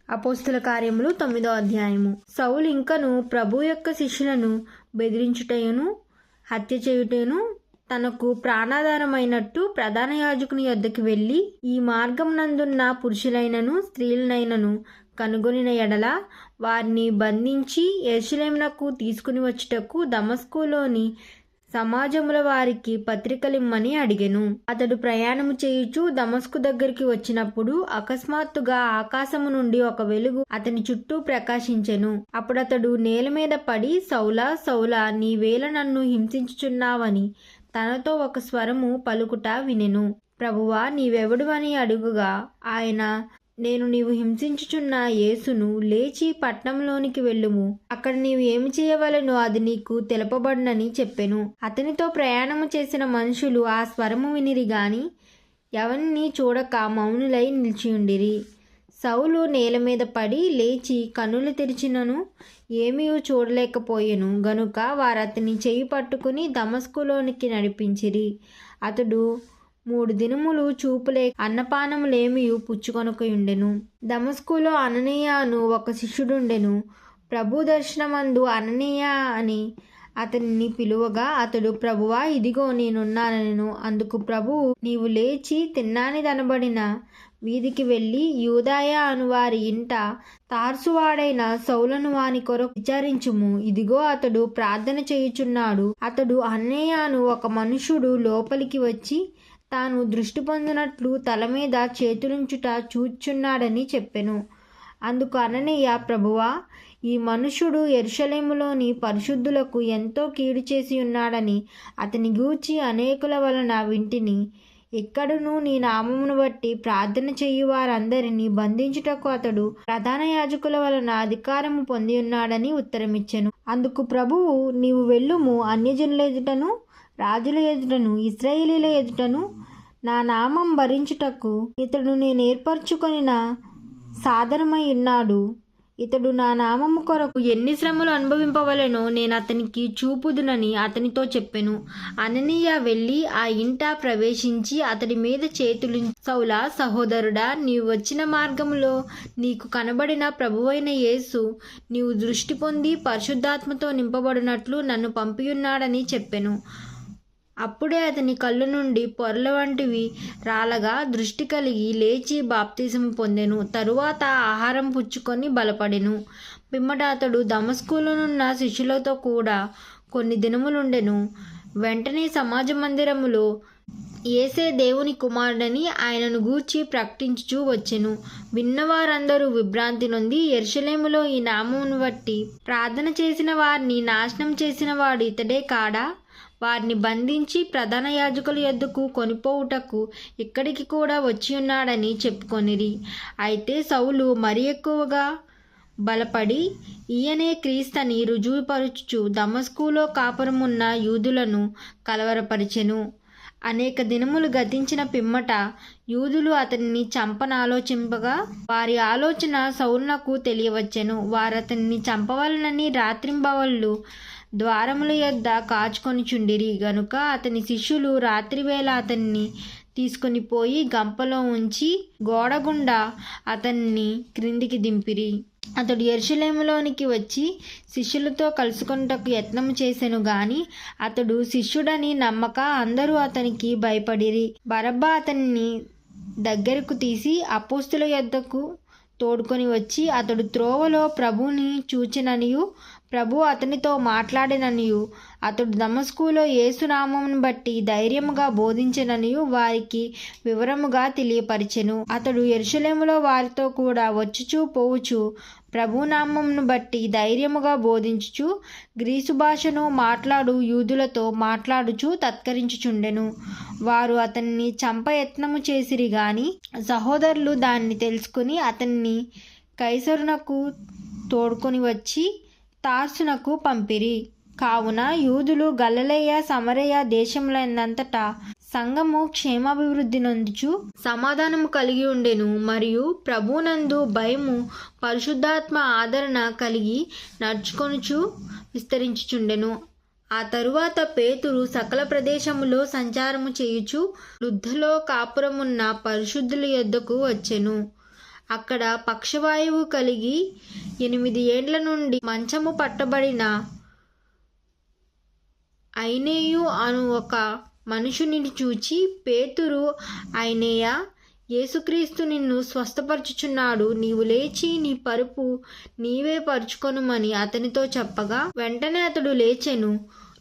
అపోస్తుల కార్యములు 9వ అధ్యాయము. సౌలు ఇంకను ప్రభు యొక్క శిష్యులను బెదిరించుటయును హత్య చేయుటయును తనకు ప్రాణాధారమైనట్టు ప్రధాన యాజకుని యొద్దకు వెళ్ళి, ఈ మార్గం నందున్న పురుషులైనను స్త్రీలనైనను కనుగొనిన ఎడల వారిని బంధించి యెరూషలేమునకు తీసుకుని వచ్చుటకు దమస్కులోని సమాజముల వారికి పత్రికలిమ్మని అడిగెను. అతడు ప్రయాణము చేయుచు దమస్కు దగ్గరికి వచ్చినప్పుడు అకస్మాత్తుగా ఆకాశము నుండి ఒక వెలుగు అతని చుట్టూ ప్రకాశించెను. అప్పుడతడు నేల మీద పడి, సౌలా సౌలా, నీవేళ నన్ను హింసించుచున్నావని తనతో ఒక స్వరము పలుకుట వినెను. ప్రభువా, నీవెవడు అని అడుగుగా ఆయన, నేను నీవు హింసించుచున్న యేసును, లేచి పట్నంలోనికి వెళ్ళుము, అక్కడ నీవు ఏమి చేయవలెనో అది నీకు తెలుపబడునని చెప్పెను. అతనితో ప్రయాణము చేసిన మనుషులు ఆ స్వరము వినిరి గాని ఎవరిని చూడక మౌనులై నిలిచియుండిరి. సౌలు నేల మీద పడి లేచి కన్నులు తెరిచినను ఏమీ చూడలేకపోయెను గనుక వారతని చెయ్యి పట్టుకుని దమస్కులోనికి నడిపించిరి. అతడు 3 దినములు చూపులే అన్నపానములేమీ పుచ్చుకొనకయుండెను. దమస్కులో అననీయ అను ఒక శిష్యుడుండెను. ప్రభు దర్శనమందు అననీయ అని అతనిని పిలువగా అతడు, ప్రభువా, ఇదిగో నేనున్నానెను. అందుకు ప్రభువు, నీవు లేచి తిన్నాని దనబడిన వీధికి వెళ్ళి యూదాయ అను వారి ఇంట తార్సువాడైన సౌలను వాని కొరకు విచారించుము. ఇదిగో అతడు ప్రార్థన చేయుచున్నాడు. అతడు అననీయ అను ఒక మనుషుడు లోపలికి వచ్చి తాను దృష్టి పొందినట్లు తల మీద చేతులుంచుట చూచున్నాడని చెప్పెను. అందుకు అననీయ, ప్రభువా, ఈ మనుషుడు యెరూషలేములోని పరిశుద్ధులకు ఎంతో కీడు చేసి ఉన్నాడని అతని గూర్చి అనేకుల వలన వింటిని. ఎక్కడును నీ నామమును బట్టి ప్రార్థన చేయు వారందరినీ బంధించుటకు అతడు ప్రధాన యాజకుల వలన అధికారము పొంది ఉన్నాడని ఉత్తరమిచ్చెను. అందుకు ప్రభువు, నీవు వెళ్ళుము, అన్యజనుల ఎదుటను రాజుల ఎదుటను ఇశ్రాయేలీల ఎదుటను నా నామం భరించుటకు ఇతడు నేను ఏర్పరచుకొనిన సాధనమై ఉన్నాడు. ఇతడు నా నామము కొరకు ఎన్ని శ్రమలు అనుభవింపవలెనో నేను అతనికి చూపుదునని అతనితో చెప్పెను. అననీయ వెళ్ళి ఆ ఇంట ప్రవేశించి అతడి మీద చేతులు, సౌలా సహోదరుడా, నీవు వచ్చిన మార్గములో నీకు కనబడిన ప్రభువైన యేసు నీవు దృష్టి పొంది పరిశుద్ధాత్మతో నింపబడినట్లు నన్ను పంపియున్నాడని చెప్పెను. అప్పుడే అతని కళ్ళు నుండి పొరల వంటివి రాలగా దృష్టి కలిగి లేచి బాప్తిజము పొందెను. తరువాత ఆహారం పుచ్చుకొని బలపడెను. పిమ్మట అతడు దమస్కులోనున్న శిష్యులతో కూడా కొన్ని దినములుండెను. వెంటనే సమాజ మందిరములో యేసే దేవుని కుమారుడని ఆయనను గూర్చి ప్రకటించుచూ వచ్చెను. విన్నవారందరూ విభ్రాంతి నొంది, యెరూషలేములో ఈ నామమును బట్టి ప్రార్థన చేసిన వారిని నాశనం చేసిన వాడు ఇతడే కాడా? వారిని బంధించి ప్రధాన యాజకుల యొద్దకు కొనిపోవుటకు ఇక్కడికి కూడా వచ్చియున్నాడని చెప్పుకొనిరి. అయితే సౌలు మరి ఎక్కువగా బలపడి ఈయనే క్రీస్తని రుజువుపరుచుచు దమస్కులో కాపురమున్న యూదులను కలవరపరిచెను. అనేక దినములు గతించిన పిమ్మట యూదులు అతనిని చంపనాలోచింపగా వారి ఆలోచన సౌలునకు తెలియవచ్చెను. వారతనిని చంపవలనని రాత్రింబవళ్ళు ద్వారముల యొద్ద కాచుకొనిచుండిరి గనుక అతని శిష్యులు రాత్రివేళ అతన్ని తీసుకొని పోయి గంపలో ఉంచి గోడగుండా అతన్ని క్రిందికి దింపిరి. అతడు యెరూషలేములోనికి వచ్చి శిష్యులతో కలుసుకొనుటకు యత్నము చేసెను గాని అతడు శిష్యుడని నమ్మక అందరూ అతనికి భయపడిరి. బరబ్బా అతన్ని దగ్గరకు తీసి అపోస్తుల యొద్దకు తోడుకొని వచ్చి అతడు త్రోవలో ప్రభువుని చూచిననియు ప్రభు అతనితో మాట్లాడిననియు అతడు దమస్కులో యేసునామమును బట్టి ధైర్యముగా బోధించెననియు వారికి వివరముగా తెలియపరిచెను. అతడు యెరూషలేములో వారితో కూడా వచ్చుచూ పోవుచు ప్రభునామమును బట్టి ధైర్యముగా బోధించుచు గ్రీసు భాషను మాట్లాడు యూదులతో మాట్లాడుచు తత్కరించుచుండెను. వారు అతన్ని చంపయత్నము చేసిరి గాని సహోదరులు దాన్ని తెలుసుకుని అతన్ని కైసరునకు తోడుకొని వచ్చి తార్సునకు పంపిరి. కావున యూదులు గలిలయ సమరయ దేశములందంతటా సంఘము క్షేమాభివృద్ధి నొందుచు సమాధానము కలిగి ఉండెను. మరియు ప్రభునందు భయము పరిశుద్ధాత్మ ఆదరణ కలిగి నడుచుకొనుచు విస్తరించుచుండెను. ఆ తరువాత పేతురు సకల ప్రదేశములో సంచారము చేయుచు లుద్దలో కాపురమున్న పరిశుద్ధుల యొద్దకు వచ్చెను. అక్కడ పక్షవాయువు కలిగి 8 ఏండ్ల నుండి మంచము పట్టబడిన ఐనేయు అను ఒక మనుషుని చూచి, పేతురు, ఐనేయ, యేసుక్రీస్తు నిన్ను స్వస్థపరచుచున్నాడు, నీవు లేచి నీ పరుపు నీవే పరుచుకొనుమని అతనితో చెప్పగా, వెంటనే అతడు లేచెను.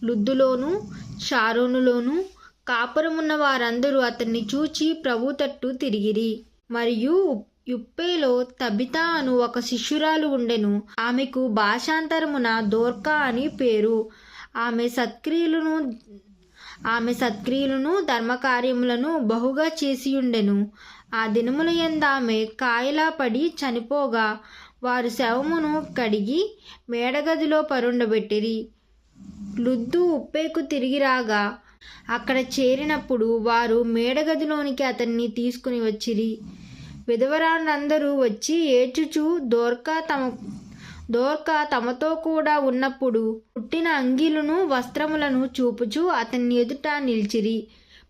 లుద్దులోను షారోనులోను కాపురమున్న వారందరూ అతన్ని చూచి ప్రభు తట్టు తిరిగిరి. మరియు యుప్పేలో తబితా అను ఒక శిష్యురాలు ఉండెను. ఆమెకు భాషాంతరమున దోర్కా అని పేరు. ఆమె సత్క్రియలను ధర్మకార్యములను బహుగా చేసియుండెను. ఆ దినముల యందు ఆమె కాయలా పడి చనిపోగా, వారు శవమును కడిగి మేడగదిలో పరుండబెట్టిరి. లుద్దు ఉప్పేకు తిరిగి రాగా అక్కడ చేరినప్పుడు వారు మేడగదిలోనికి అతన్ని తీసుకుని వచ్చిరి. విధవరాండ్రందరూ వచ్చి ఏడ్చుచు దోర్కా తమతో కూడా ఉన్నప్పుడు పుట్టిన అంగీలను వస్త్రములను చూపుచు అతన్ని ఎదుట నిలిచిరి.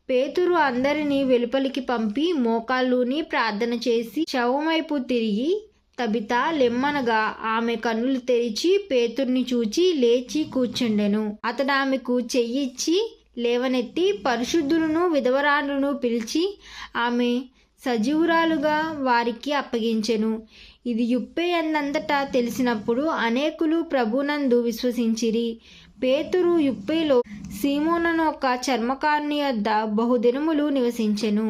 పేతురు అందరినీ వెలుపలికి పంపి మోకాళ్ళూని ప్రార్థన చేసి శవమైపు తిరిగి, తబితా లెమ్మనగా ఆమె కన్నులు తెరిచి పేతుర్ని చూచి లేచి కూర్చుండెను. అతడు ఆమెకు చెయ్యిచ్చి లేవనెత్తి పరిశుద్ధులను విధవరాండ్రును పిలిచి ఆమె సజీవురాలుగా వారికి అప్పగించెను. ఇది యుప్పే యందంతటా తెలిసినప్పుడు అనేకులు ప్రభునందు విశ్వసించిరి. పేతురు యుప్పేలో సీమోనను ఒక చర్మకారుని యొద్ద బహుదినములు నివసించెను.